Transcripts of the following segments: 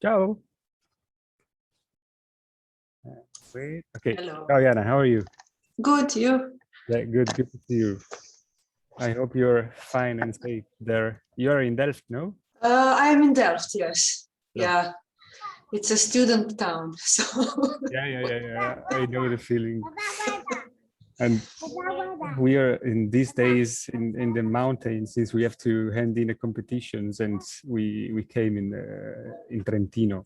Ciao. Wait. Okay. Hello. Ciao, Jana. How are you? Good, you? Yeah, good. Good to see you. I hope you're fine and safe there. You're in Delft, no? I am in Delft, yes. Yeah. Yeah, it's a student town, so. Yeah. I know the feeling. And we are in these days in the mountains, since we have to hand in the competitions, and we came in Trentino,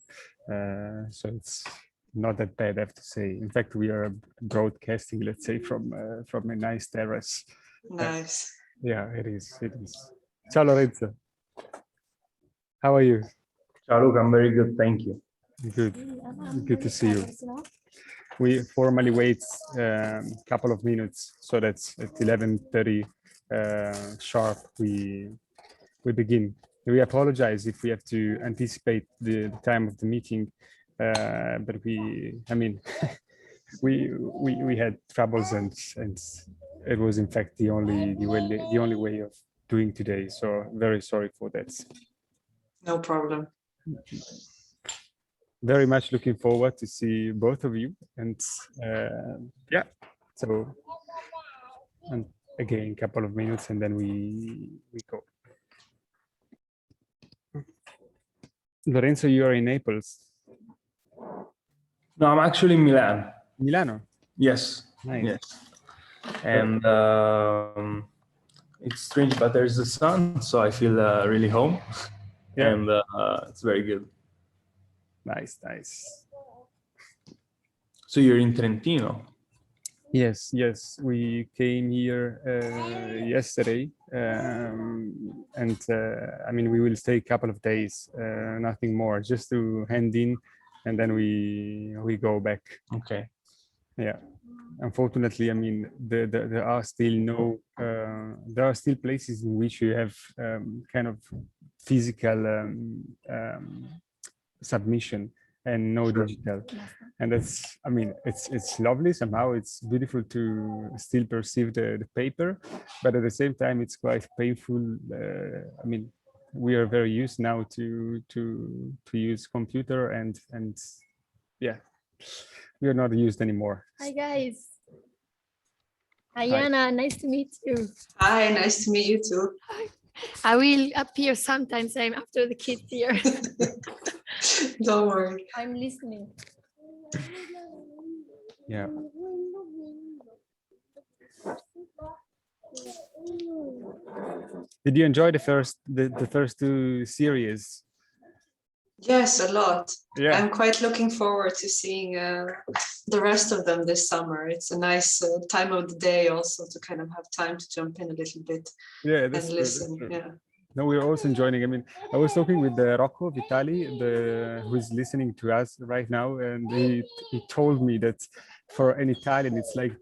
so it's not that bad, I have to say. In fact, we are broadcasting, let's say, from a nice terrace. Nice. Yeah, it is. It is. Ciao, Lorenzo. How are you? Ciao, Luca. I'm very good. Thank you. Good. Good to see you. We formally wait a couple of minutes, so that's at 11:30 sharp. We begin. We apologize if we have to anticipate the time of the meeting, but I mean, we had troubles, and it was in fact the only way of doing today. So very sorry for that. No problem. Very much looking forward to see both of you, and yeah, so, and again a couple of minutes and then we go. Lorenzo, you are in Naples. No, I'm actually in Milan. Milano. Yes. Nice. Yes. And it's strange, but there's the sun, so I feel really home. Yeah. And it's very good. Nice. So you're in Trentino? Yes. We came here yesterday, and I mean, we will stay a couple of days, nothing more, just to hand in, and then we go back. Okay. Yeah. Unfortunately, I mean, there are still there are still places in which you have kind of physical submission and no digital, and that's, I mean, it's lovely. Somehow it's beautiful to still perceive the paper, but at the same time it's quite painful. I mean, we are very used now to use computer, and yeah, we are not used anymore. Hi guys. Hi Jana, nice to meet you. Hi, nice to meet you too. I will appear sometimes after the kids here. Don't worry. I'm listening. Yeah. Did you enjoy the first two series? Yes, a lot. Yeah. I'm quite looking forward to seeing the rest of them this summer. It's a nice time of the day also to kind of have time to jump in a little bit. Yeah, and listen. Yeah. No, we're also enjoying. I mean, I was talking with Rocco Vitali, who is listening to us right now, and he told me that for an Italian, it's like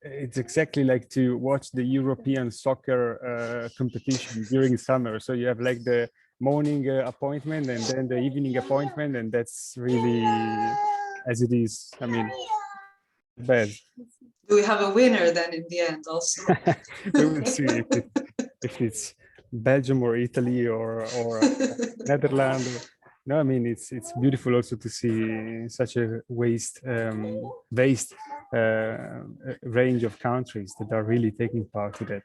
it's exactly like to watch the European soccer competition during summer. So you have like the morning appointment and then the evening appointment, and that's really as it is. I mean, bad. Do we have a winner then in the end also? We will see if it's Belgium or Italy or Netherlands. No, I mean, it's beautiful also to see such a vast range of countries that are really taking part in that.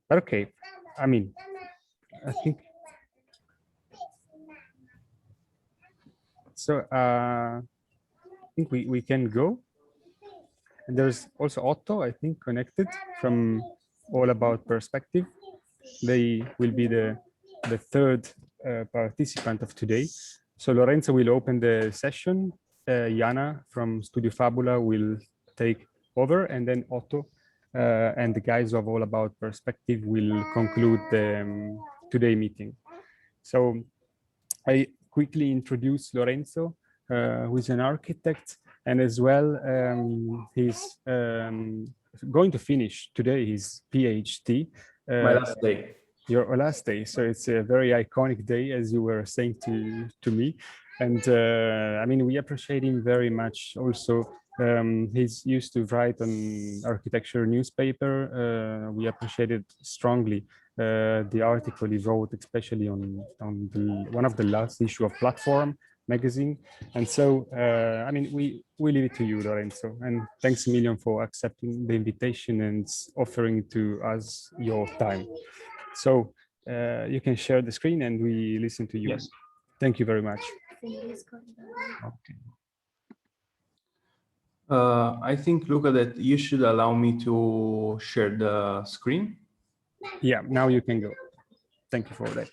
But okay, I mean, I think so. I think we can go. And there's also Otto, I think, connected from All About Perspective. They will be the third participant of today. So Lorenzo will open the session. Jana from Studio Fabula will take over, and then Otto and the guys of All About Perspective will conclude the today meeting. So I quickly introduce Lorenzo, who is an architect, and as well he's going to finish today his PhD. My last day. Your last day, so it's a very iconic day, as you were saying to me, and I mean, we appreciate him very much. Also, he's used to write on architecture newspaper. We appreciate it strongly the article he wrote, especially on one of the last issue of Platform magazine. And so, I mean, we leave it to you, Lorenzo. And thanks a million for accepting the invitation and offering to us your time. So you can share the screen and we listen to you. Yes. Thank you very much. Okay. I think, Luca, that you should allow me to share the screen. Yeah, now you can go. Thank you for that.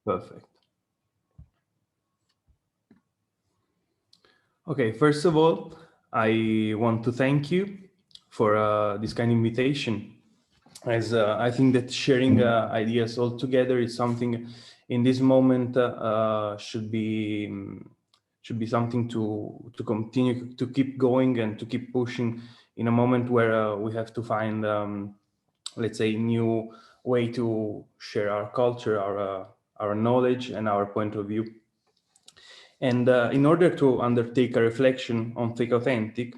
Perfect. Okay, first of all, I want to thank you for this kind of invitation, as I think that sharing ideas all together is something in this moment should be something to continue to keep going and to keep pushing in a moment where we have to find, let's say, new way to share our culture, our knowledge, and our point of view. And in order to undertake a reflection on FakeAuthentic,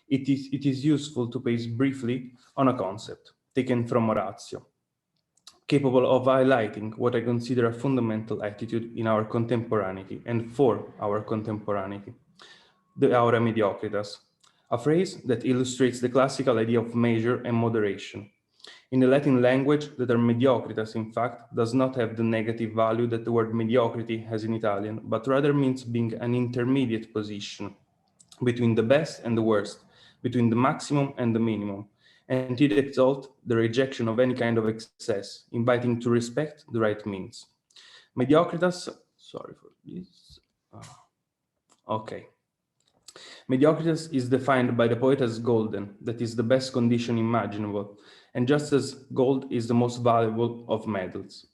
it is useful to pace briefly on a concept taken from Orazio, capable of highlighting what I consider a fundamental attitude in our contemporaneity and for our contemporaneity, the aura mediocritas, a phrase that illustrates the classical idea of measure and moderation. In the Latin language, the term mediocritas, in fact, does not have the negative value that the word mediocrity has in Italian, but rather means being an intermediate position between the best and the worst, between the maximum and the minimum, and it exalts the rejection of any kind of excess, inviting to respect the right means. Mediocritas, sorry for this. Okay. Mediocritas is defined by the poet as golden, that is the best condition imaginable, and just as gold is the most valuable of metals.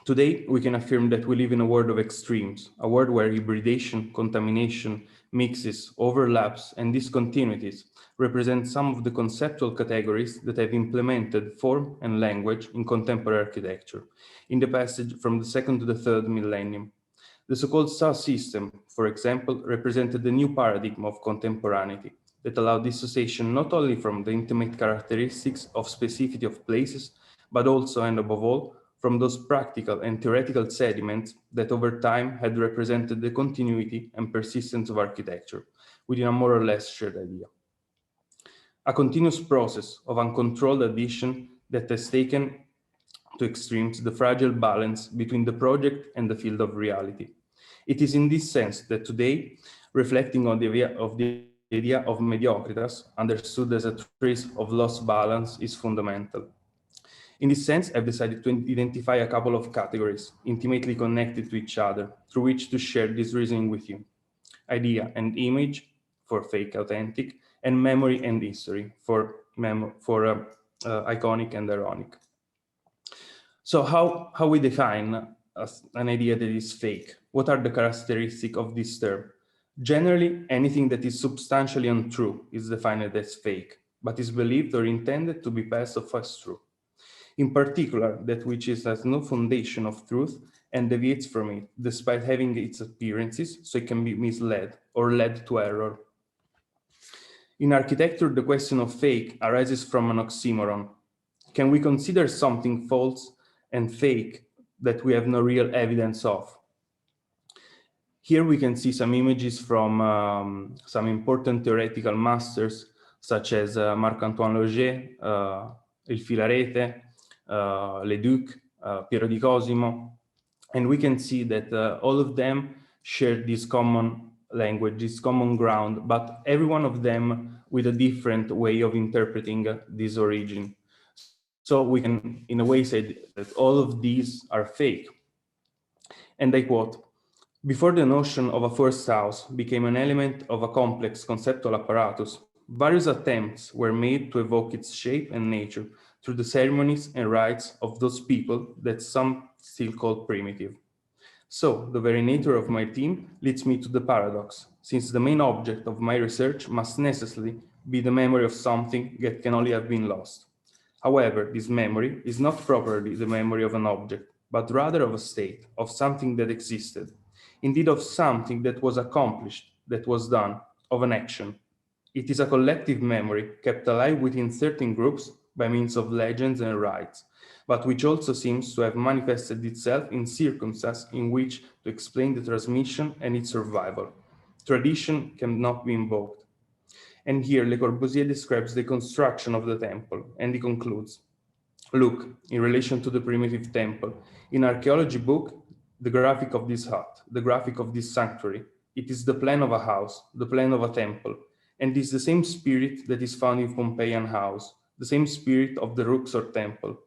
Today, we can affirm that we live in a world of extremes, a world where hybridation, contamination, mixes, overlaps, and discontinuities represent some of the conceptual categories that have implemented form and language in contemporary architecture, in the passage from the second to the third millennium. The so-called SAS system, for example, represented the new paradigm of contemporaneity that allowed dissociation not only from the intimate characteristics of specificity of places, but also, and above all, from those practical and theoretical sediments that over time had represented the continuity and persistence of architecture within a more or less shared idea. A continuous process of uncontrolled addition that has taken to extremes the fragile balance between the project and the field of reality. It is in this sense that today, reflecting on the idea of mediocritas, understood as a trace of lost balance, is fundamental. In this sense, I've decided to identify a couple of categories intimately connected to each other, through which to share this reasoning with you. Idea and image for FakeAuthentic, and memory and history for iconic and ironic. So how we define an idea that is fake? What are the characteristics of this term? Generally, anything that is substantially untrue is defined as fake, but is believed or intended to be passed off as true. In particular, that which has no foundation of truth and deviates from it, despite having its appearances, so it can be misled or led to error. In architecture, the question of fake arises from an oxymoron. Can we consider something false and fake that we have no real evidence of? Here we can see some images from some important theoretical masters, such as Marc-Antoine Loger, Il Filarete, Leduc, Piero di Cosimo, and we can see that all of them share this common language, this common ground, but every one of them with a different way of interpreting this origin. So we can, in a way, say that all of these are fake. And I quote, "Before the notion of a first house became an element of a complex conceptual apparatus, various attempts were made to evoke its shape and nature through the ceremonies and rites of those people that some still call primitive. So, the very nature of my theme leads me to the paradox, since the main object of my research must necessarily be the memory of something that can only have been lost. However, this memory is not properly the memory of an object, but rather of a state, of something that existed, indeed of something that was accomplished, that was done, of an action. It is a collective memory kept alive within certain groups by means of legends and rites, but which also seems to have manifested itself in circumstances in which to explain the transmission and its survival. Tradition cannot be invoked. And here Le Corbusier describes the construction of the temple, and he concludes, look, in relation to the primitive temple, in archaeology book, the graphic of this hut, the graphic of this sanctuary, it is the plan of a house, the plan of a temple, and it is the same spirit that is found in Pompeian house, the same spirit of the Luxor temple.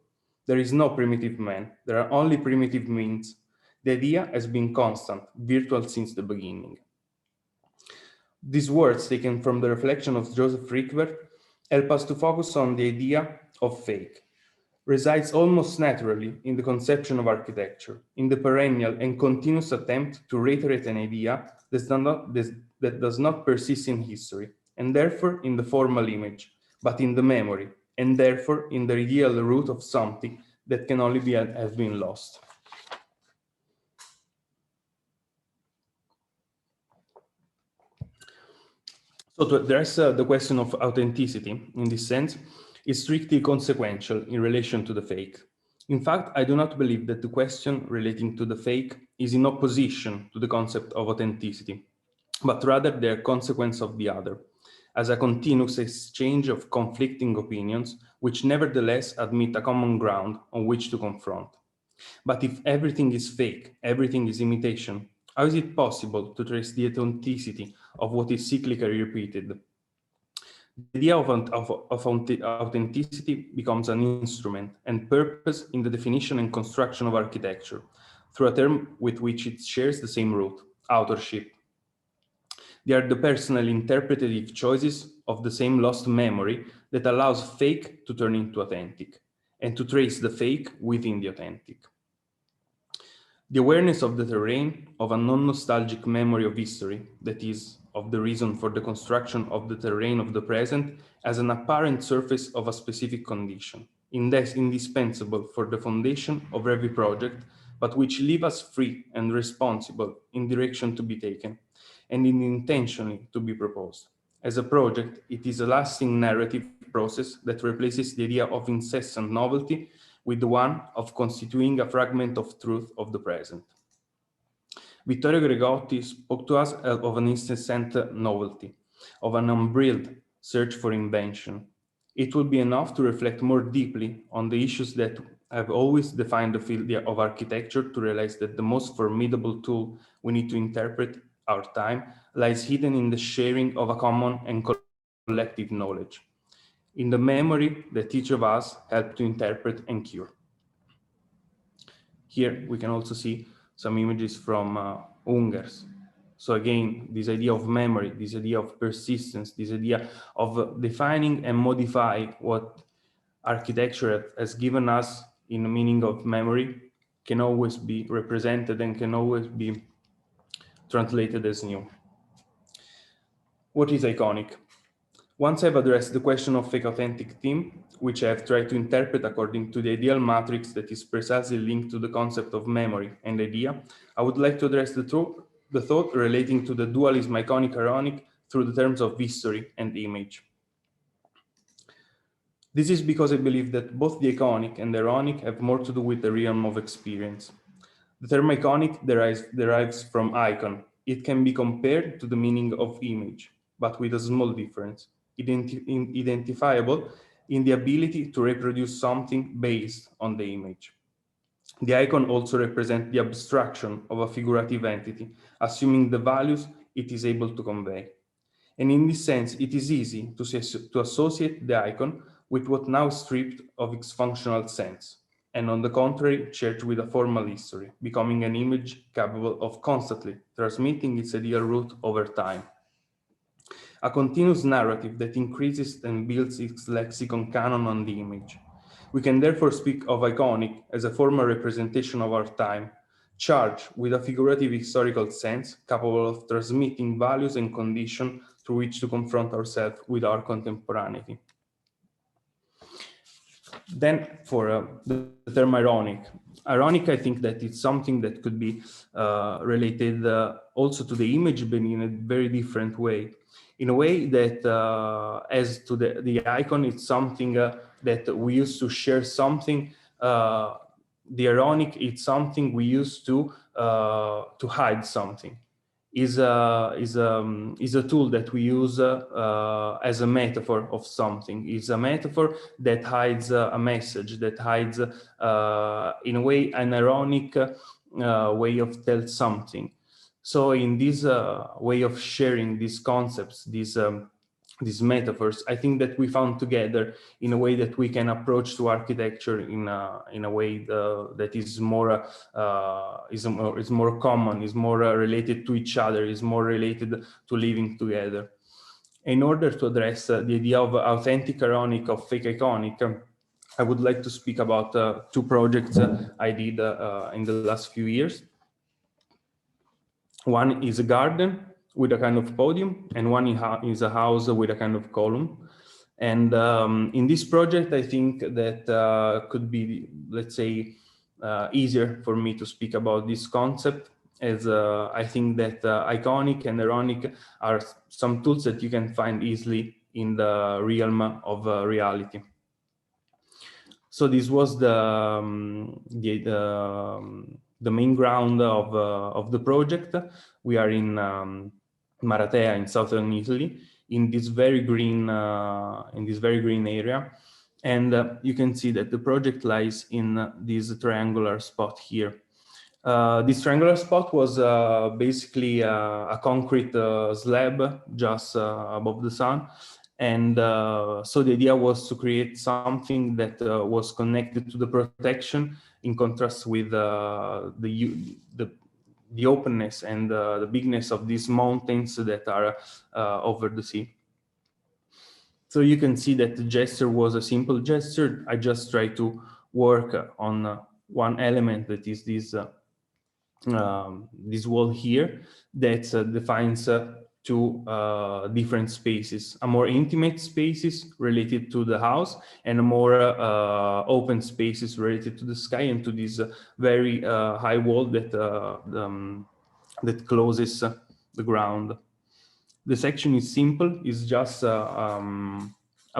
There is no primitive man, there are only primitive means. The idea has been constant, virtual since the beginning. These words, taken from the reflection of Joseph Rickwert, help us to focus on the idea of fake. Resides almost naturally in the conception of architecture, in the perennial and continuous attempt to reiterate an idea that does not persist in history, and therefore in the formal image, but in the memory, and therefore in the real root of something that can only have been lost. So to address the question of authenticity in this sense is strictly consequential in relation to the fake. In fact, I do not believe that the question relating to the fake is in opposition to the concept of authenticity, but rather they are consequence of the other, as a continuous exchange of conflicting opinions, which nevertheless admit a common ground on which to confront. But if everything is fake, everything is imitation, how is it possible to trace the authenticity of what is cyclically repeated? The idea of authenticity becomes an instrument and purpose in the definition and construction of architecture, through a term with which it shares the same root, authorship. They are the personal interpretative choices of the same lost memory that allows fake to turn into authentic, and to trace the fake within the authentic. The awareness of the terrain of a non-nostalgic memory of history, that is, of the reason for the construction of the terrain of the present, as an apparent surface of a specific condition, indispensable for the foundation of every project, but which leave us free and responsible in direction to be taken, and in intentionally to be proposed. As a project, it is a lasting narrative process that replaces the idea of incessant novelty with the one of constituting a fragment of truth of the present. Vittorio Gregotti spoke to us of an incessant novelty, of an unbridled search for invention. It would be enough to reflect more deeply on the issues that have always defined the field of architecture to realize that the most formidable tool we need to interpret our time lies hidden in the sharing of a common and collective knowledge, in the memory that each of us helped to interpret and cure. Here we can also see some images from Ungers. So again, this idea of memory, this idea of persistence, this idea of defining and modify what architecture has given us in the meaning of memory can always be represented and can always be translated as new. What is iconic? Once I've addressed the question of fake authentic theme, which I have tried to interpret according to the ideal matrix that is precisely linked to the concept of memory and idea, I would like to address the thought relating to the dualism iconic-ironic through the terms of history and image. This is because I believe that both the iconic and the ironic have more to do with the realm of experience. The term iconic derives from icon. It can be compared to the meaning of image, but with a small difference. Identifiable in the ability to reproduce something based on the image. The icon also represents the abstraction of a figurative entity, assuming the values it is able to convey. And in this sense, it is easy to associate the icon with what now is stripped of its functional sense, and on the contrary, charged with a formal history, becoming an image capable of constantly transmitting its ideal root over time. A continuous narrative that increases and builds its lexicon canon on the image. We can therefore speak of iconic as a formal representation of our time, charged with a figurative historical sense, capable of transmitting values and conditions through which to confront ourselves with our contemporaneity. Then for the term ironic. Ironic, I think that it's something that could be related also to the image, but in a very different way. In a way that as to the icon, it's something that we used to share something the ironic is something we use to hide something. Is a tool that we use as a metaphor of something. Is a metaphor that hides a message, that hides in a way an ironic way of tell something. So in this way of sharing these concepts, these metaphors, I think that we found together in a way that we can approach to architecture in a way that is more common, is more related to each other, is more related to living together. In order to address the idea of authentic ironic, of fake iconic, I would like to speak about two projects I did in the last few years. One is a garden with a kind of podium, and one is a house with a kind of column. And in this project, I think that could be, let's say, easier for me to speak about this concept, as I think that iconic and ironic are some tools that you can find easily in the realm of reality. So this was the main ground of the project. We are in Maratea in southern Italy, in this very green area, and you can see that the project lies in this triangular spot here. This triangular spot was basically a concrete slab just above the sun. And so the idea was to create something that was connected to the protection, in contrast with the openness and the bigness of these mountains that are over the sea. So you can see that the gesture was a simple gesture. I just tried to work on one element, that is this wall here, that defines two different spaces, a more intimate spaces related to the house, and a more open spaces related to the sky and to this very high wall that that closes the ground. The section is simple. It's just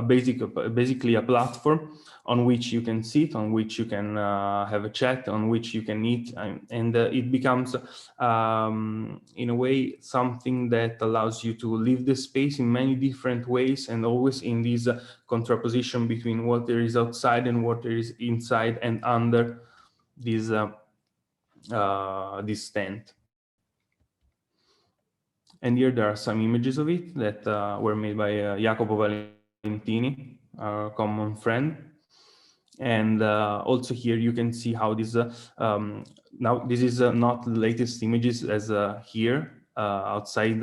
basically a platform on which you can sit, on which you can have a chat, on which you can eat, and it becomes in a way something that allows you to live the space in many different ways, and always in this contraposition between what there is outside and what there is inside and under this this tent. And here there are some images of it that were made by Jacopo Valentini, our common friend. And also here you can see how this, now this is not the latest images as here outside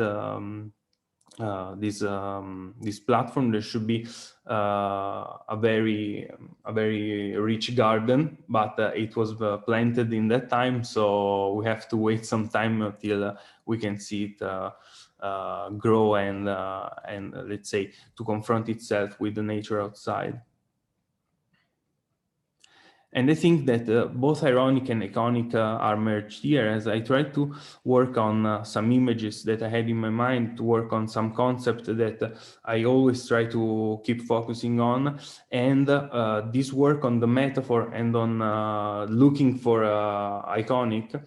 this platform. There should be a very rich garden, but it was planted in that time, so we have to wait some time until we can see it grow and let's say to confront itself with the nature outside. And I think that both ironic and iconic are merged here, as I tried to work on some images that I had in my mind, to work on some concept that I always try to keep focusing on. And this work on the metaphor and on looking for iconic,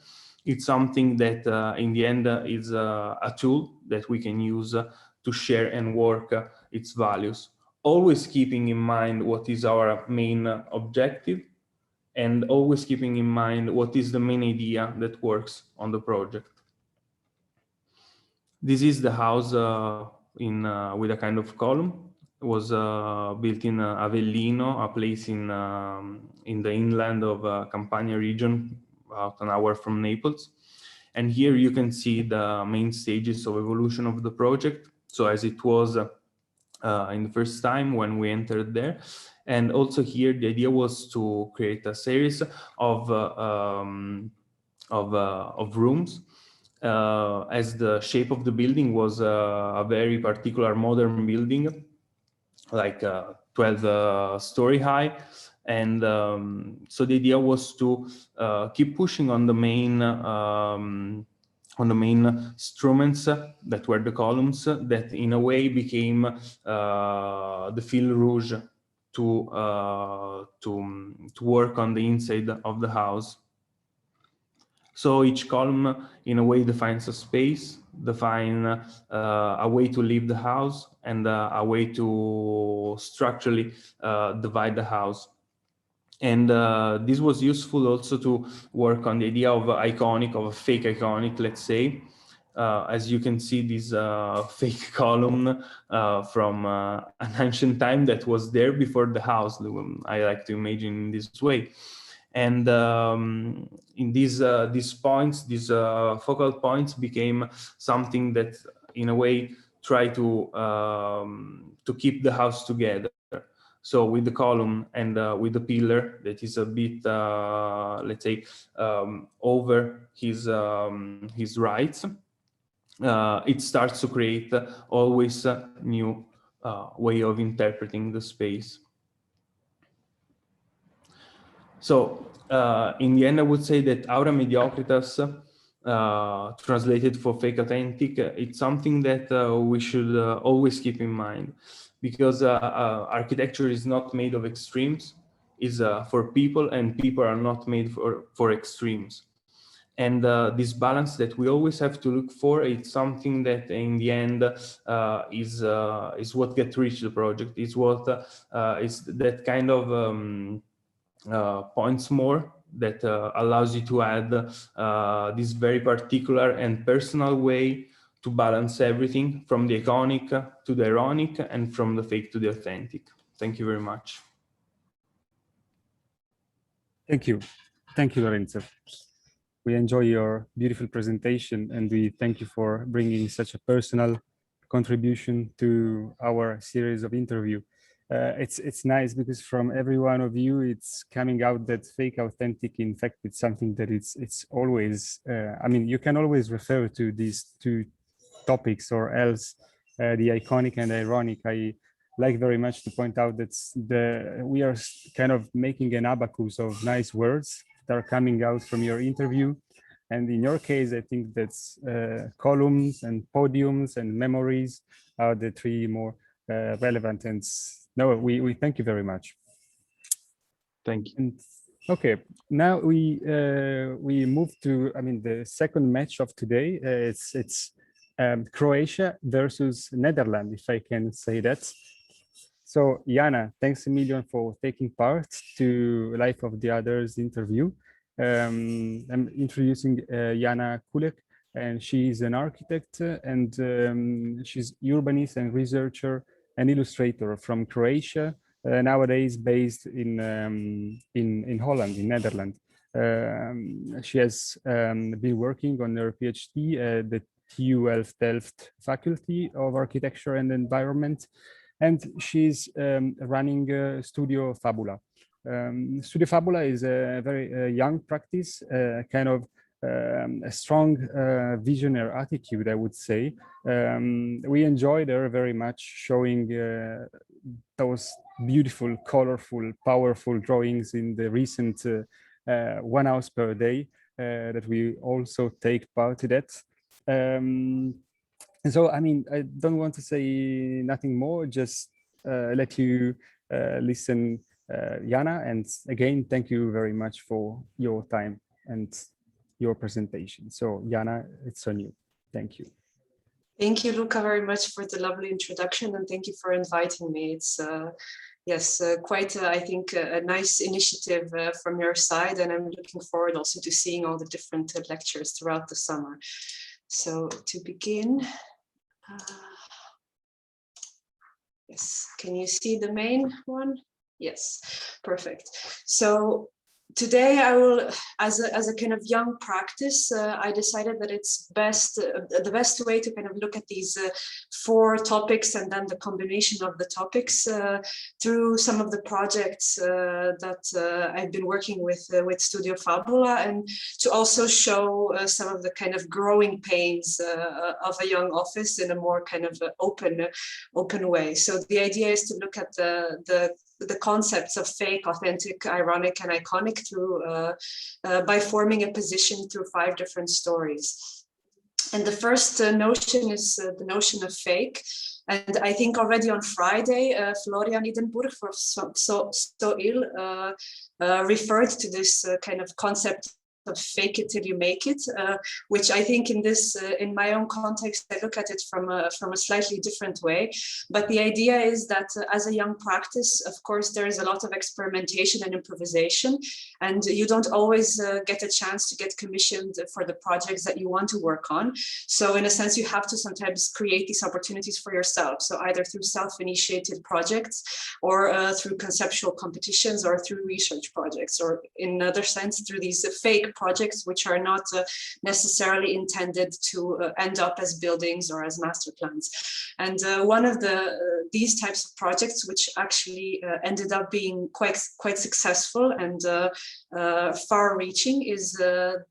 it's something that in the end is a tool that we can use to share and work its values, always keeping in mind what is our main objective, and always keeping in mind what is the main idea that works on the project. This is the house with a kind of column. It was built in Avellino, a place in the inland of Campania region, about an hour from Naples. And here you can see the main stages of evolution of the project. So as it was in the first time when we entered there. And also here, the idea was to create a series of rooms, as the shape of the building was a very particular modern building, like 12 story high. And so the idea was to keep pushing on the main instruments that were the columns, that in a way became the fil rouge to work on the inside of the house. So each column, in a way, defines a space, define a way to leave the house, and a way to structurally divide the house. And this was useful also to work on the idea of iconic, of a fake iconic, let's say. As you can see, this fake column from an ancient time that was there before the house. I like to imagine in this way. And in these points, these focal points became something that, in a way, try to keep the house together. So with the column and with the pillar that is a bit, let's say, over his rights, it starts to create always a new way of interpreting the space. So in the end, I would say that aura mediocritas, translated for fake authentic, it's something that we should always keep in mind, because architecture is not made of extremes, is for people, and people are not made for extremes. And this balance that we always have to look for, it's something that in the end is what gets reached the project, is what is that kind of points more that allows you to add this very particular and personal way to balance everything, from the iconic to the ironic and from the fake to the authentic. Thank you very much. Thank you. Thank you, Lorenzo. We enjoy your beautiful presentation, and we thank you for bringing such a personal contribution to our series of interview. It's nice because from every one of you, it's coming out that fake authentic, in fact, it's something that it's always, I mean, you can always refer to these two topics, or else the iconic and ironic. I like very much to point out that we are kind of making an abacus of nice words that are coming out from your interview. And in your case, I think that's columns and podiums and memories are the three more relevant. And no, we thank you very much. Thank you. And, okay, now we move to, I mean, the second match of today. It's Croatia versus Netherlands, if I can say that. So Jana, thanks a million for taking part to Life of the Others interview. I'm introducing Jana Culek, and she's an architect, and she's urbanist and researcher and illustrator from Croatia, nowadays based in Holland, in Netherlands. She has been working on her PhD at the TU Delft Faculty of Architecture and Environment, and she's running Studio FABULA. Studio FABULA is a very young practice, kind of a strong visionary attitude, I would say. We enjoyed her very much, showing those beautiful, colorful, powerful drawings in the recent 1 hour per day that we also take part in that. So, I mean, I don't want to say nothing more, just let you listen, Jana, and again, thank you very much for your time and your presentation. So, Jana, it's on you. Thank you. Thank you, Luca, very much for the lovely introduction, and thank you for inviting me. It's yes, quite, I think, a nice initiative from your side, and I'm looking forward also to seeing all the different lectures throughout the summer. So, to begin, yes, can you see the main one? Yes, perfect. So today I will, as a kind of young practice, I decided that it's best, the best way to kind of look at these 4 topics and then the combination of the topics through some of the projects that I've been working with Studio FABULA, and to also show some of the kind of growing pains of a young office in a more kind of open way. So the idea is to look at the concepts of fake, authentic, ironic, and iconic through by forming a position through 5 different stories. And the first notion is the notion of fake. And I think already on Friday, Florian Idenburg from So Ill referred to this kind of concept of fake it till you make it, which I think in this, in my own context, I look at it from a slightly different way. But the idea is that as a young practice, of course, there is a lot of experimentation and improvisation, and you don't always get a chance to get commissioned for the projects that you want to work on. So in a sense, you have to sometimes create these opportunities for yourself. So either through self-initiated projects or through conceptual competitions or through research projects, or in another sense, through these fake projects, which are not necessarily intended to end up as buildings or as master plans. And one of these types of projects, which actually ended up being quite successful and far-reaching, is the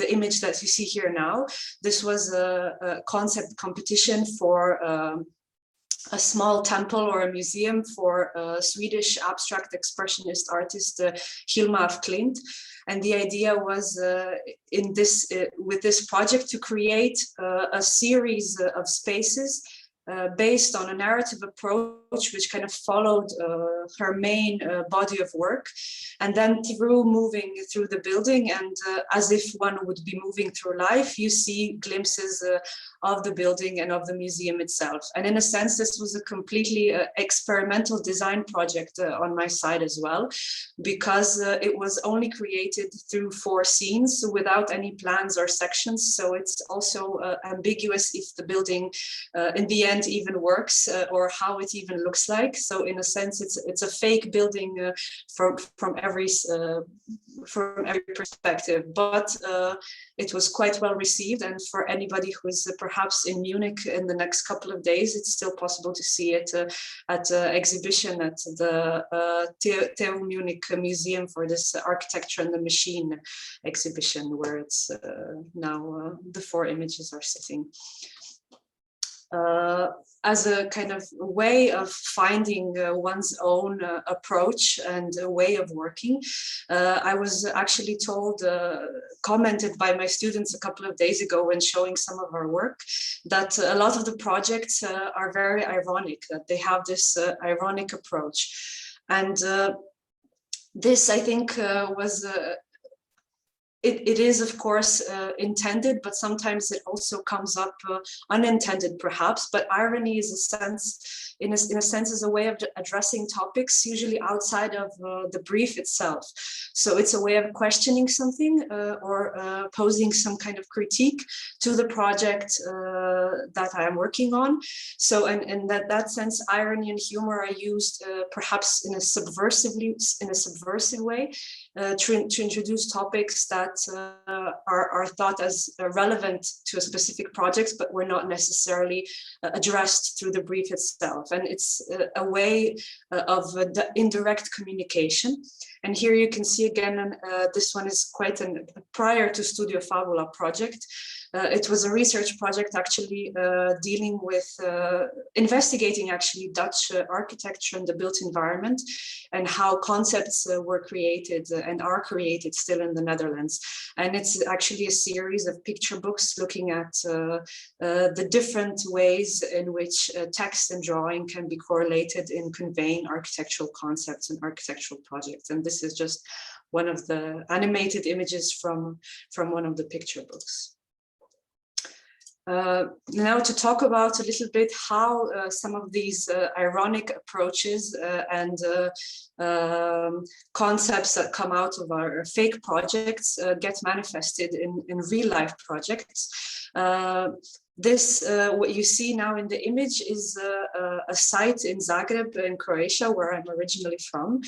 image that you see here now. This was a concept competition for a small temple or a museum for Swedish abstract expressionist artist Hilma af Klint. And the idea was with this project to create a series of spaces based on a narrative approach which kind of followed her main body of work, and then through moving through the building, and as if one would be moving through life, you see glimpses of the building and of the museum itself. And in a sense, this was a completely experimental design project on my side as well, because it was only created through 4 scenes without any plans or sections. So it's also ambiguous if the building in the end even works or how it even looks like. So in a sense, it's a fake building from every perspective, but it was quite well received. And for anybody who is perhaps in Munich in the next couple of days, it's still possible to see it at an exhibition at the TU Munich Museum for this Architecture and the Machine exhibition, where it's now the 4 images are sitting. As a kind of way of finding one's own approach and a way of working, I was actually commented by my students a couple of days ago when showing some of our work, that a lot of the projects are very ironic, that they have this ironic approach. And this, I think, was it is, of course, intended, but sometimes it also comes up unintended, perhaps. But irony is in a sense, is a way of addressing topics usually outside of the brief itself. So it's a way of questioning something or posing some kind of critique to the project that I am working on. So, and in that sense, irony and humor are used perhaps in a subversive way to introduce topics that are thought as relevant to a specific project, but were not necessarily addressed through the brief itself. And it's a way of indirect communication. And here you can see again, this one is quite prior to Studio Fabula project. It was a research project actually dealing with investigating actually Dutch architecture and the built environment, and how concepts were created and are created still in the Netherlands. And it's actually a series of picture books looking at the different ways in which text and drawing can be correlated in conveying architectural concepts and architectural projects. And this is just one of the animated images from one of the picture books. Now to talk about a little bit how some of these ironic approaches and concepts that come out of our fake projects get manifested in real life projects. What you see now in the image is a site in Zagreb in Croatia, where I'm originally from.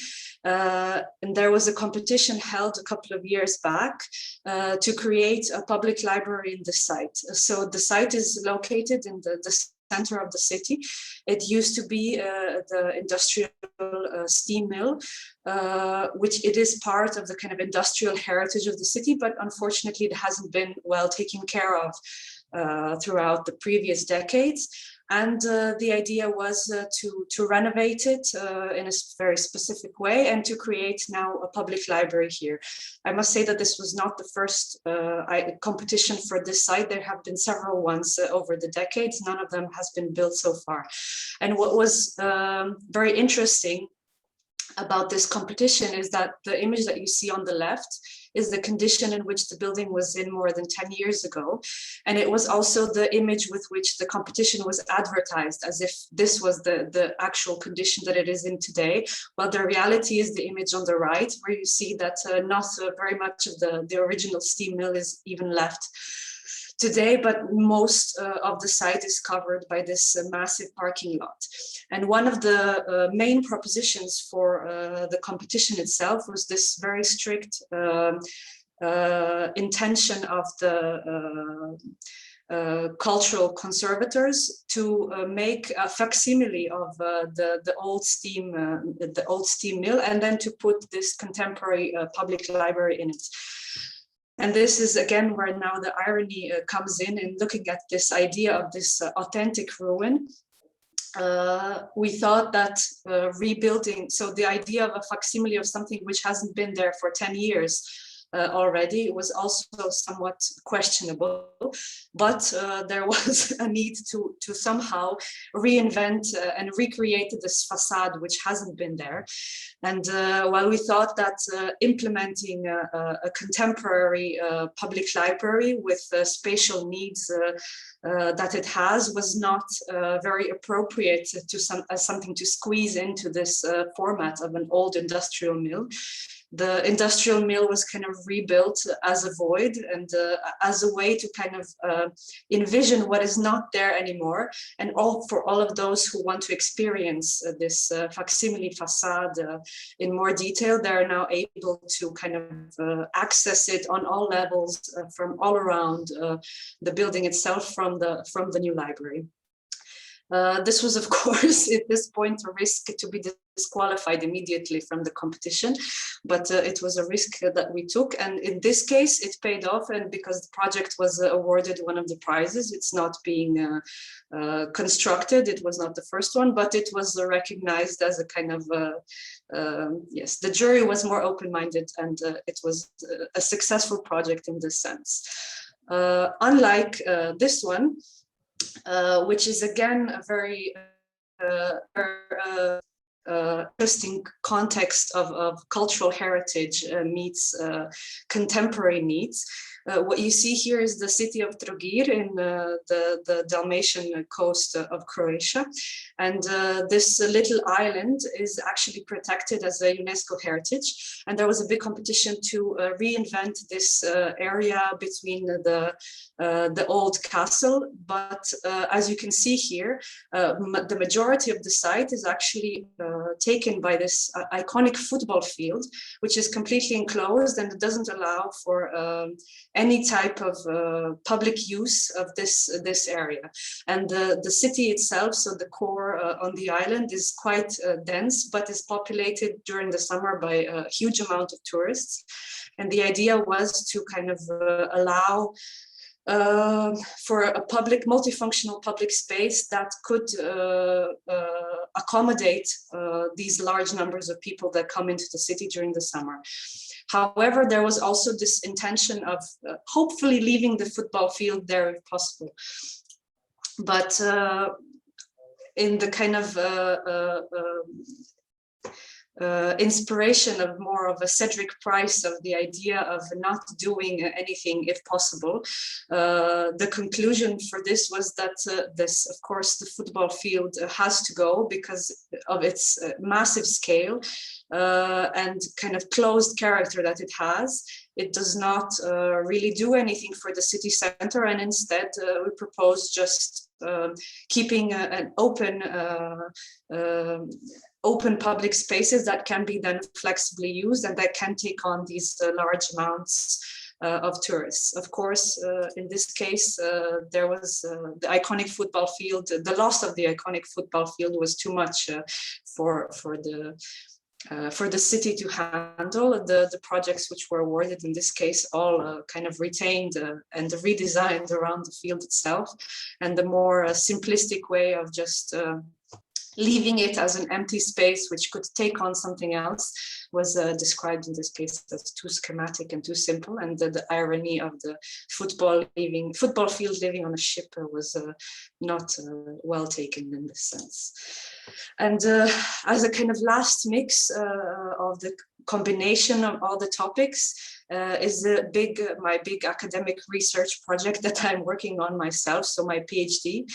And there was a competition held a couple of years back to create a public library in the site. So the site is located in the center of the city. It used to be the industrial steam mill, which it is part of the kind of industrial heritage of the city, but unfortunately it hasn't been well taken care of throughout the previous decades. And the idea was to renovate it in a very specific way and to create now a public library here. I must say that this was not the first competition for this site. There have been several ones over the decades. None of them has been built so far. And what was very interesting about this competition is that the image that you see on the left is the condition in which the building was in more than 10 years ago. And it was also the image with which the competition was advertised, as if this was the actual condition that it is in today. Well, the reality is the image on the right, where you see that not very much of the original steam mill is even left today, but most of the site is covered by this massive parking lot. And one of the main propositions for the competition itself was this very strict intention of the cultural conservators to make a facsimile of the old steam mill, and then to put this contemporary public library in it. And this is again where now the irony comes in looking at this idea of this authentic ruin. We thought that rebuilding, so the idea of a facsimile of something which hasn't been there for 10 years already was also somewhat questionable, but there was a need to somehow reinvent and recreate this facade which hasn't been there. And while we thought that implementing a contemporary public library with spatial needs that it has was not very appropriate to something to squeeze into this format of an old industrial mill. The industrial mill was kind of rebuilt as a void and as a way to kind of envision what is not there anymore. And for all of those who want to experience this facsimile facade in more detail, they're now able to kind of access it on all levels from all around the building itself from the new library. This was, of course, at this point, a risk to be disqualified immediately from the competition, but it was a risk that we took. And in this case, it paid off. And because the project was awarded one of the prizes, it's not being constructed. It was not the first one, but it was recognized as a kind of, yes, the jury was more open-minded, and it was a successful project in this sense. Unlike this one, which is again a very interesting context of cultural heritage meets contemporary needs. What you see here is the city of Trogir in the Dalmatian coast of Croatia. And this little island is actually protected as a UNESCO heritage. And there was a big competition to reinvent this area between the old castle. But as you can see here, the majority of the site is actually taken by this iconic football field, which is completely enclosed and doesn't allow for any type of public use of this area. And the city itself, so the core on the island, is quite dense, but is populated during the summer by a huge amount of tourists. And the idea was to kind of allow for a public, multifunctional public space that could accommodate these large numbers of people that come into the city during the summer. However, there was also this intention of hopefully leaving the football field there if possible. But in the kind of inspiration of more of a Cedric Price of the idea of not doing anything if possible, the conclusion for this was that this, of course, the football field has to go because of its massive scale and kind of closed character that it has. It does not really do anything for the city center, and instead we propose just keeping an open public spaces that can be then flexibly used and that can take on these large amounts of tourists. Of course, in this case, there was the iconic football field. The loss of the iconic football field was too much for for the city to handle. The projects which were awarded in this case all kind of retained and redesigned around the field itself, and the more simplistic way of just leaving it as an empty space which could take on something else was described in this case as too schematic and too simple, and the irony of the football field living on a ship was not well taken in this sense. And as a kind of last mix of the combination of all the topics is my big academic research project that I'm working on myself, so my PhD,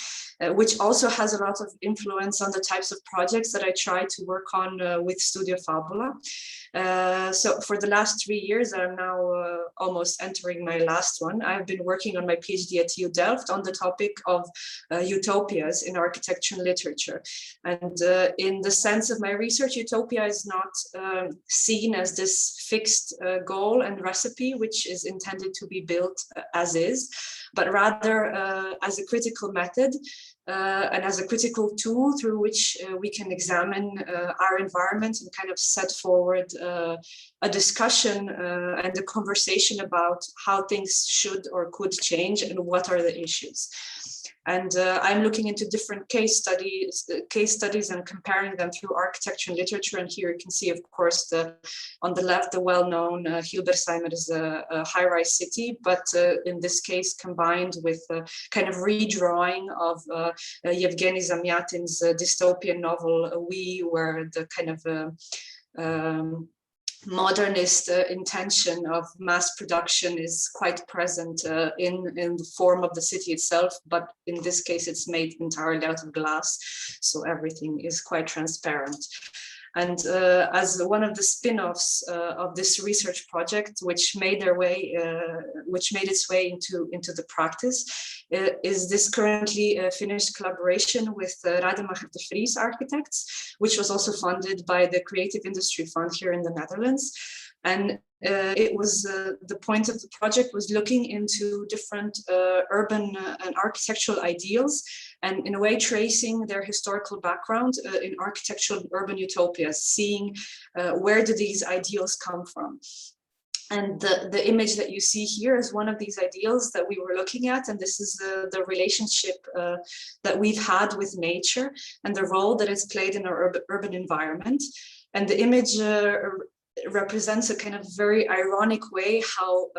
which also has a lot of influence on the types of projects that I try to work on with Studio Fabula. So for the last 3 years, I'm now almost entering my last one. I've been working on my PhD at TU Delft on the topic of utopias in architecture and literature. And in the sense of my research, utopia is not seen as this fixed goal and recipe, which is intended to be built as is, but rather as a critical method and as a critical tool through which we can examine our environment and kind of set forward a discussion and a conversation about how things should or could change and what are the issues. And I'm looking into different case studies and comparing them through architecture and literature. And here you can see, of course, on the left, the well-known Hilberseimer is a high-rise city, but in this case, combined with a kind of redrawing of Yevgeny Zamyatin's dystopian novel, We, where the kind of modernist intention of mass production is quite present in the form of the city itself, but in this case it's made entirely out of glass, so everything is quite transparent. And as one of the spin-offs of this research project, which made its way into the practice, is this currently finished collaboration with Rademacher de Vries Architects, which was also funded by the Creative Industry Fund here in the Netherlands. And it was the point of the project was looking into different urban and architectural ideals, and in a way tracing their historical background in architectural and urban utopias, seeing where do these ideals come from. And the image that you see here is one of these ideals that we were looking at, and this is the relationship that we've had with nature and the role that it's played in our urban environment. And the image represents a kind of very ironic way how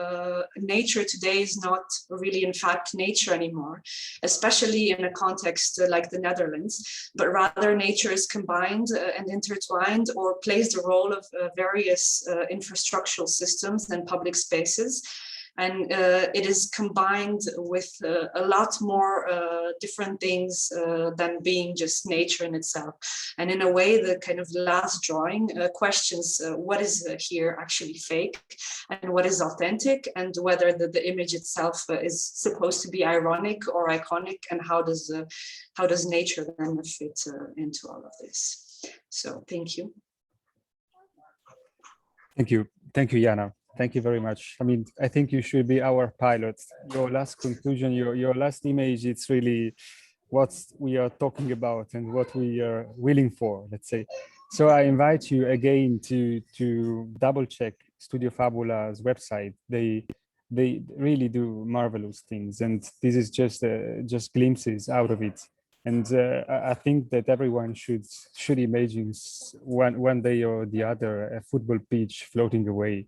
nature today is not really in fact nature anymore, especially in a context like the Netherlands, but rather nature is combined and intertwined or plays the role of various infrastructural systems and public spaces. And it is combined with a lot more different things than being just nature in itself. And in a way, the kind of last drawing questions what is here actually fake and what is authentic, and whether the image itself is supposed to be ironic or iconic, and how does nature then fit into all of this. So thank you. Thank you, Jana. Thank you very much. I mean, I think you should be our pilot. Your last conclusion, your last image, it's really what we are talking about and what we are willing for, let's say. So I invite you again to double check Studio Fabula's website. They really do marvelous things, and this is just glimpses out of it. And I think that everyone should imagine one day or the other a football pitch floating away.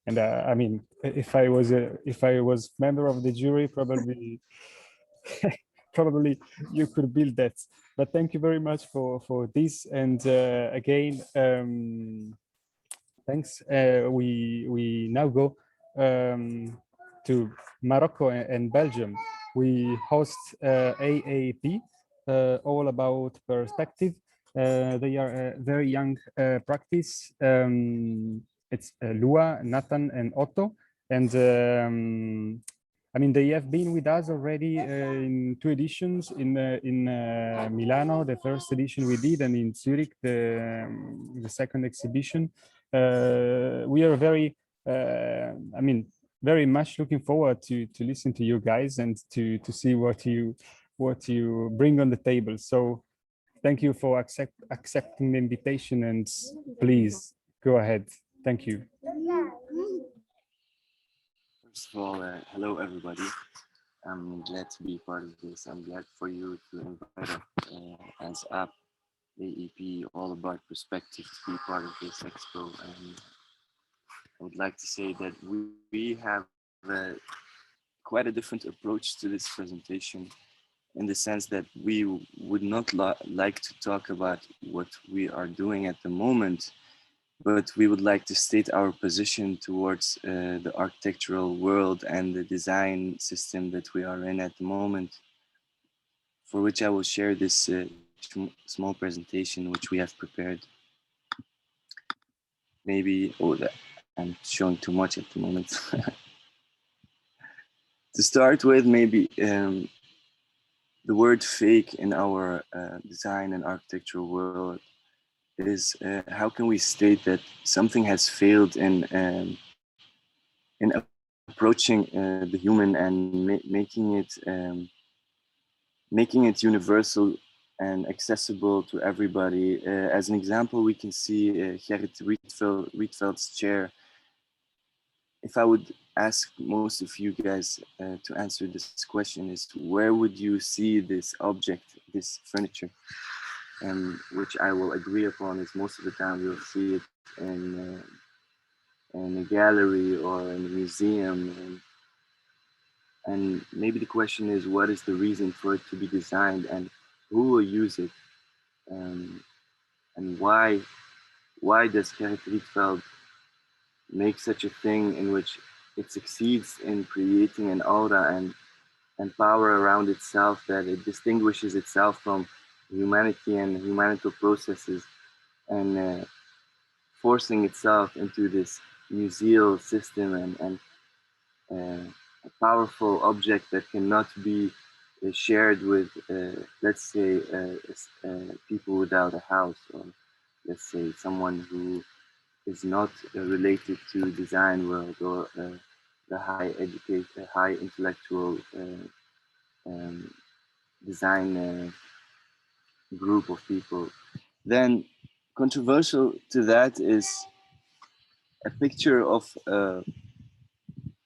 And I mean, if I was member of the jury, probably you could build that. But thank you very much for this. And again, thanks. We now go to Morocco and Belgium. We host AAP, all about perspective. They are a very young practice. It's Lua, Nathan, and Otto. And I mean, they have been with us already in 2 editions, in Milano, the first edition we did, and in Zurich, the second exhibition. We are very, I mean, very much looking forward to listen to you guys and to see what you bring on the table. So Thank you for accepting the invitation, and please go ahead. Thank you. First of all, hello everybody. I'm glad to be part of this. I'm glad for you to invite us as AAP, all about perspective, to be part of this expo. And I would like to say that we have quite a different approach to this presentation, in the sense that we would not like to talk about what we are doing at the moment, but we would like to state our position towards the architectural world and the design system that we are in at the moment, for which I will share this small presentation which we have prepared. Maybe, I'm showing too much at the moment. To start with, maybe the word fake in our design and architectural world is how can we state that something has failed in approaching the human and making it universal and accessible to everybody. As an example, we can see Gerrit Rietveld's chair. If I would ask most of you guys to answer this question, is where would you see this object, this furniture? Which I will agree upon is most of the time you'll see it in a gallery or in a museum. And maybe the question is, what is the reason for it to be designed, and who will use it? And why does Gerrit Rietveld make such a thing in which it succeeds in creating an aura and power around itself, that it distinguishes itself from humanity and humanital processes, and forcing itself into this museal system and a powerful object that cannot be shared with, let's say, people without a house, or let's say someone who is not related to design world, or the high intellectual design group of people. Then controversial to that is a picture of a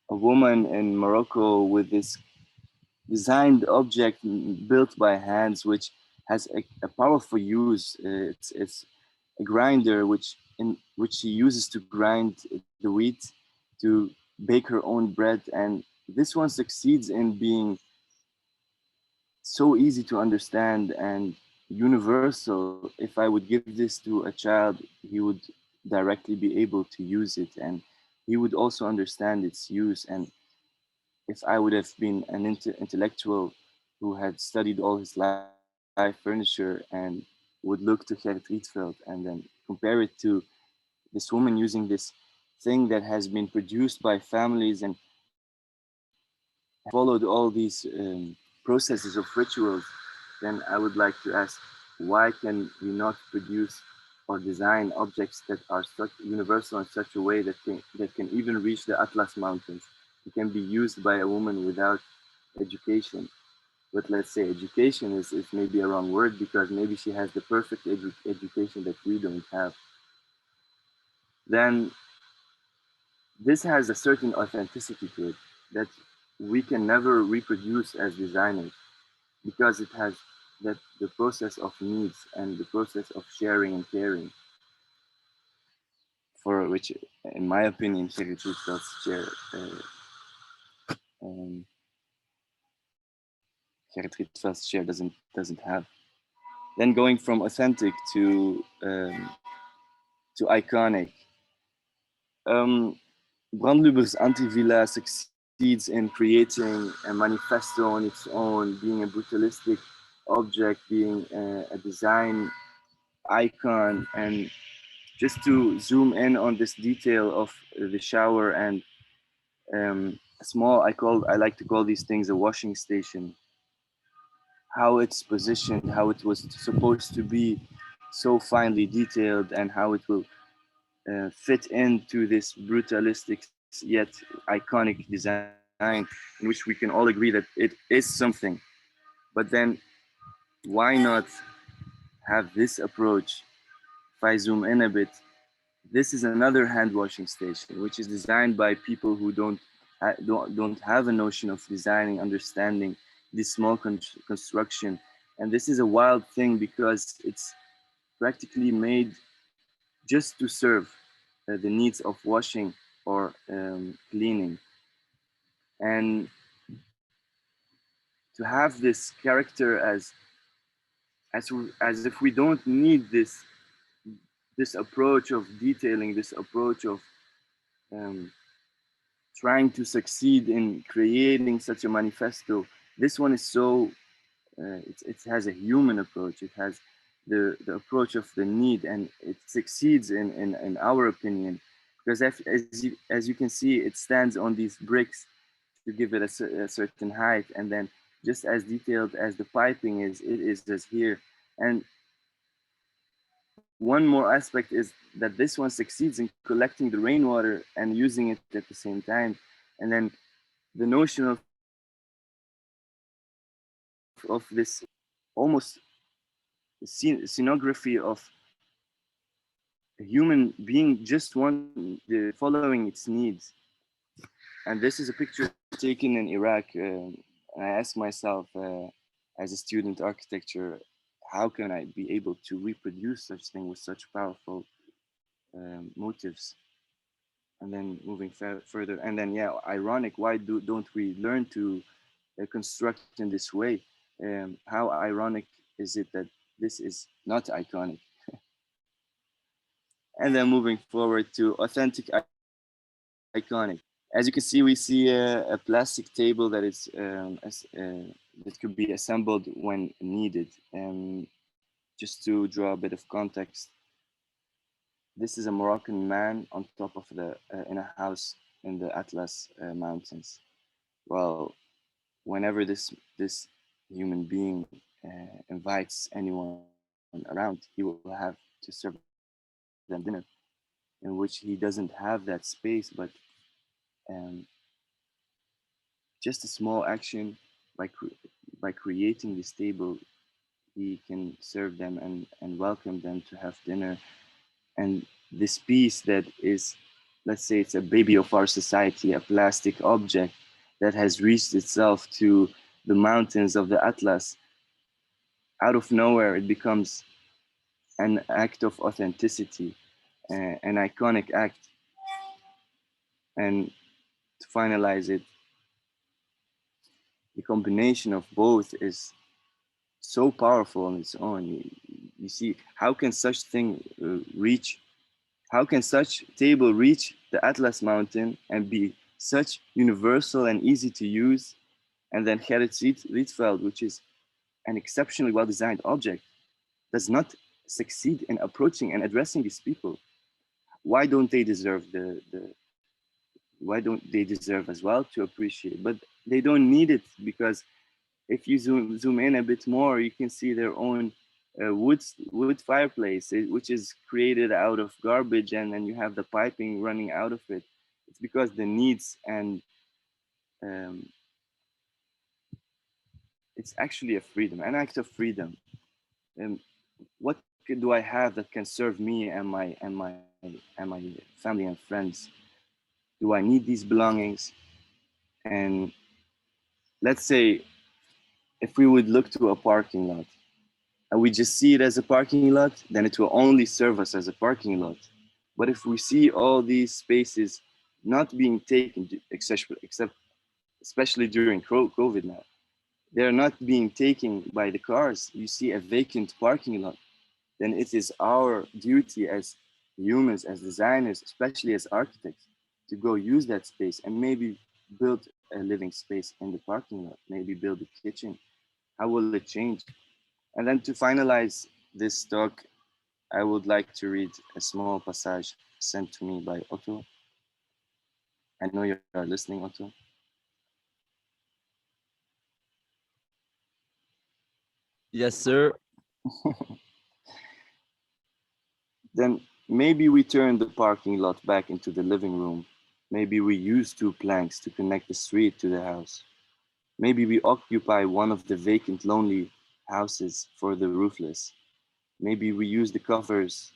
woman in Morocco with this designed object built by hands, which has a powerful use. It's a grinder which she uses to grind the wheat to bake her own bread, and this one succeeds in being so easy to understand and universal. If I would give this to a child, he would directly be able to use it, and he would also understand its use. And if I would have been an intellectual who had studied all his life furniture and would look to Gerrit Rietveld and then compare it to this woman using this thing that has been produced by families and followed all these processes of rituals, then I would like to ask, why can we not produce or design objects that are such universal in such a way that can even reach the Atlas Mountains? It can be used by a woman without education. But let's say education is maybe a wrong word, because maybe she has the perfect education that we don't have. Then this has a certain authenticity to it that we can never reproduce as designers, because it has that the process of needs and the process of sharing and caring, for which, in my opinion, Gerrit Rietveld's chair Gerrit Rietveld's chair doesn't have. Then going from authentic to iconic. Brandluber's Antivilla succeeds in creating a manifesto on its own, being a brutalistic object, being a design icon. And just to zoom in on this detail of the shower and a small, I like to call these things a washing station, how it's positioned, how it was supposed to be so finely detailed, and how it will fit into this brutalistic yet iconic design, in which we can all agree that it is something. But then why not have this approach. If I zoom in a bit, this is another hand washing station, which is designed by people who don't have a notion of designing, understanding this small construction. And this is a wild thing because it's practically made just to serve the needs of washing or cleaning. And to have this character as if we don't need this approach of detailing, this approach of um, trying to succeed in creating such a manifesto. This one is so it has a human approach. It has the approach of the need, and it succeeds in our opinion, because as you can see, it stands on these bricks to give it a certain height, and then just as detailed as the piping is, it is as here. And one more aspect is that this one succeeds in collecting the rainwater and using it at the same time. And then the notion of this almost scenography of a human being just following its needs. And this is a picture taken in Iraq. I ask myself, as a student architecture, how can I be able to reproduce such thing with such powerful motives? And then moving further, and then yeah, ironic. Why don't we learn to construct in this way? How ironic is it that this is not iconic? And then moving forward to authentic, iconic. As you can see, we see a plastic table that is that could be assembled when needed. Just to draw a bit of context, this is a Moroccan man on top of in a house in the Atlas Mountains. Well, whenever this human being invites anyone around, he will have to serve them dinner, in which he doesn't have that space, but just a small action by creating this table, he can serve them and welcome them to have dinner. And this piece that is, let's say it's a baby of our society, a plastic object that has reached itself to the mountains of the Atlas, out of nowhere, it becomes an act of authenticity, an iconic act. And to finalize it, the combination of both is so powerful on its own. You see, how can such thing how can such table reach the Atlas mountain and be such universal and easy to use? And then Gerrit Rietveld, which is an exceptionally well-designed object, does not succeed in approaching and addressing these people. Why don't they deserve why don't they deserve as well to appreciate? But they don't need it, because if you zoom in a bit more, you can see their own wood fireplace, which is created out of garbage, and then you have the piping running out of it. It's because the needs, and it's actually a freedom, an act of freedom. And what do I have that can serve me and my family and friends? Do I need these belongings? And let's say if we would look to a parking lot and we just see it as a parking lot, then it will only serve us as a parking lot. But if we see all these spaces not being taken, especially during COVID now, they're not being taken by the cars. You see a vacant parking lot, then it is our duty as humans, as designers, especially as architects, to go use that space and maybe build a living space in the parking lot, maybe build a kitchen. How will it change? And then to finalize this talk, I would like to read a small passage sent to me by Otto. I know you are listening, Otto. Yes, sir. Then maybe we turn the parking lot back into the living room. Maybe we use 2 planks to connect the street to the house. Maybe we occupy one of the vacant, lonely houses for the roofless. maybe we use the covers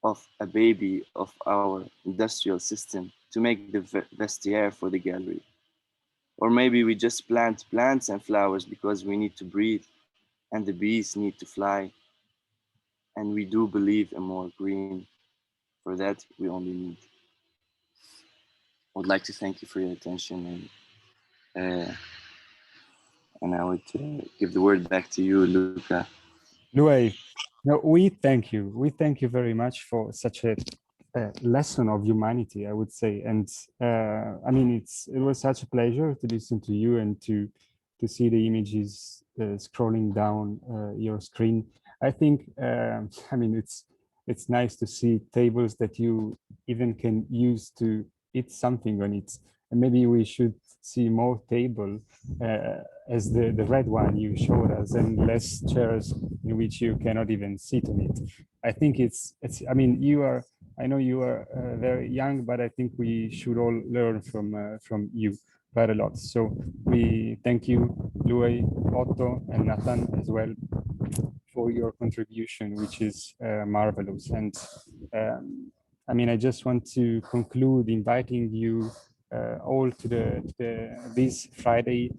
of a baby of our industrial system to make the vestiaire for the gallery. Or maybe we just plant plants and flowers because we need to breathe and the bees need to fly. And we do believe in more green. For that, we only need. I would like to thank you for your attention, and I would give the word back to you, Luca. Luay, no, we thank you. We thank you very much for such a lesson of humanity, I would say. And I mean, it was such a pleasure to listen to you and to see the images scrolling down your screen. I think, I mean, it's nice to see tables that you even can use to eat something on it. And maybe we should see more table as the red one you showed us, and less chairs in which you cannot even sit on it. I think it's I mean, I know you are very young, but I think we should all learn from you quite a lot. So we thank you, Louis, Otto, and Nathan as well for your contribution, which is marvelous. And I mean, I just want to conclude inviting you all to this Friday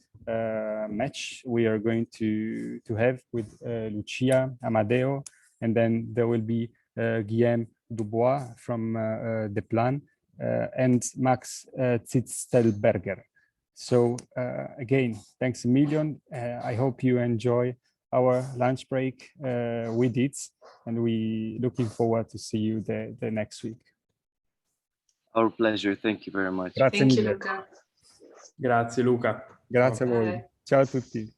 match we are going to have with Lucia Amadeo, and then there will be Guillaume Dubois from The Plan and Max Zitztelberger. So again, thanks a million. I hope you enjoy our lunch break with it, and we looking forward to see you the next week. Our pleasure. Thank you very much. Grazie Thank you, mille. Luca. Grazie Luca. Grazie a Bye. voi. Ciao a tutti.